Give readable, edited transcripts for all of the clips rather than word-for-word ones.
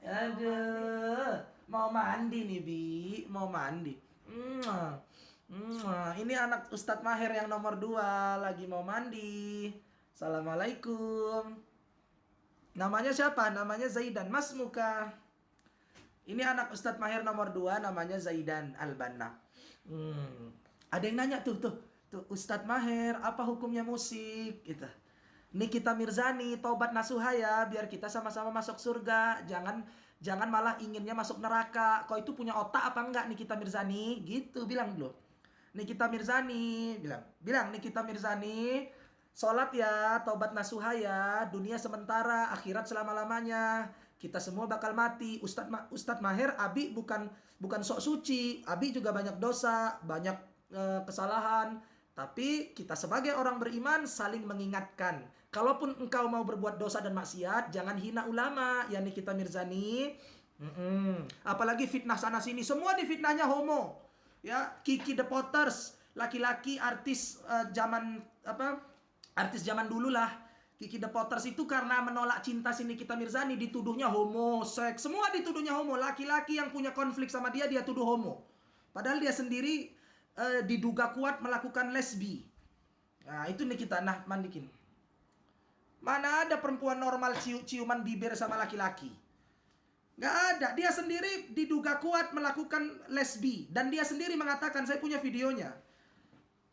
Aduh, mau mandi nih Bi, mau mandi. Ini anak Ustadz Maher yang nomor 2 lagi mau mandi. Assalamualaikum. Namanya siapa? Namanya Zaidan. Mas muka. Ini anak Ustadz Maher nomor 2 namanya Zaidan Al-Banna. Ada yang nanya tuh Ustadz Maher, apa hukumnya musik? Gitu. Nikita Mirzani, tobat nasuha ya, biar kita sama-sama masuk surga. Jangan malah inginnya masuk neraka. Kau itu punya otak apa enggak Nikita Mirzani? Gitu bilang dulu. Nikita Mirzani bilang Nikita Mirzani, sholat ya, taubat nasuha ya, dunia sementara, akhirat selama-lamanya. Kita semua bakal mati. Ustadz Maher, Abi bukan sok suci. Abi juga banyak dosa, banyak kesalahan. Tapi kita sebagai orang beriman saling mengingatkan. Kalaupun engkau mau berbuat dosa dan maksiat, jangan hina ulama, ya Nikita Mirzani. Apalagi fitnah sana sini, semua difitnahnya homo. Ya, Kiki The Potters, laki-laki artis artis zaman dulu lah. Kiki The Potters itu karena menolak cinta si Nikita Mirzani dituduhnya homo, seks, semua dituduhnya homo. Laki-laki yang punya konflik sama dia tuduh homo. Padahal dia sendiri diduga kuat melakukan lesbi. Nah, itu Nikita mandikin. Mana ada perempuan normal ciuman bibir sama laki-laki? Nggak ada. Dia sendiri diduga kuat melakukan lesbi. Dan dia sendiri mengatakan, saya punya videonya.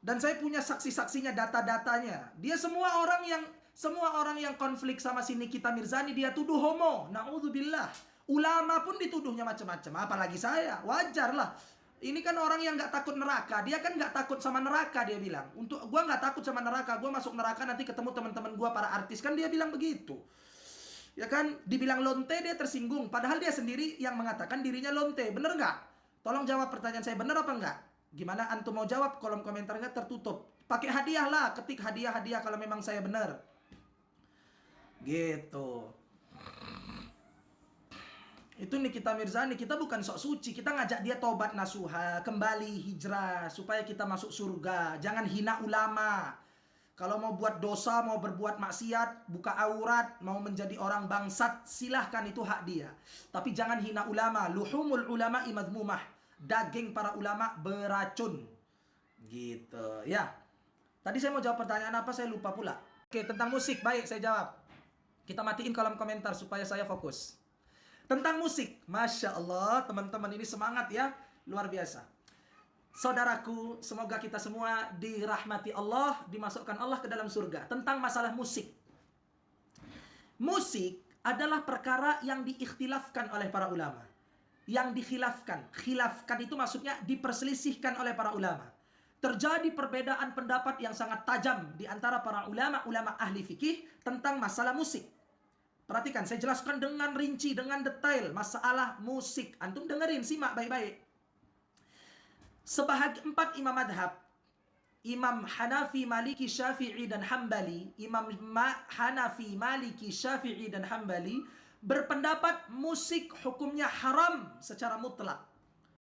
Dan saya punya saksi-saksinya, data-datanya. Dia semua orang yang konflik sama si Nikita Mirzani, dia tuduh homo. Na'udzubillah. Ulama pun dituduhnya macam-macam. Apalagi saya. Wajar lah. Ini kan orang yang nggak takut neraka. Dia kan nggak takut sama neraka, dia bilang. Untuk gua nggak takut sama neraka. Gua masuk neraka nanti ketemu teman-teman gua para artis. Kan dia bilang begitu. Ya kan, dibilang lonte dia tersinggung. Padahal dia sendiri yang mengatakan dirinya lonte. Bener nggak? Tolong jawab pertanyaan saya, bener apa nggak? Gimana antum mau jawab? Kolom komentarnya tertutup. Pakai hadiah lah, ketik hadiah-hadiah kalau memang saya bener. Gitu. Itu Nikita Mirzani, kita bukan sok suci. Kita ngajak dia tobat nasuha, kembali hijrah, supaya kita masuk surga. Jangan hina ulama. Kalau mau buat dosa, mau berbuat maksiat, buka aurat, mau menjadi orang bangsat, silahkan, itu hak dia. Tapi jangan hina ulama. Luhumul ulama imadmumah. Daging para ulama beracun. Gitu, ya. Tadi saya mau jawab pertanyaan apa, saya lupa pula. Oke, tentang musik, baik, saya jawab. Kita matiin kolom komentar supaya saya fokus. Tentang musik, Masya Allah, teman-teman ini semangat ya, luar biasa. Saudaraku, semoga kita semua dirahmati Allah, dimasukkan Allah ke dalam surga. Tentang masalah musik. Musik adalah perkara yang diikhtilafkan oleh para ulama. Yang dikhilafkan. Khilafkan itu maksudnya diperselisihkan oleh para ulama. Terjadi perbedaan pendapat yang sangat tajam di antara para ulama ahli fikih tentang masalah musik. Perhatikan, saya jelaskan dengan rinci, dengan detail masalah musik. Antum dengerin, simak baik-baik. Empat imam madhab, Imam Hanafi, Maliki, Syafi'i, dan Hambali. Imam Hanafi, Maliki, Syafi'i, dan Hambali berpendapat musik hukumnya haram secara mutlak.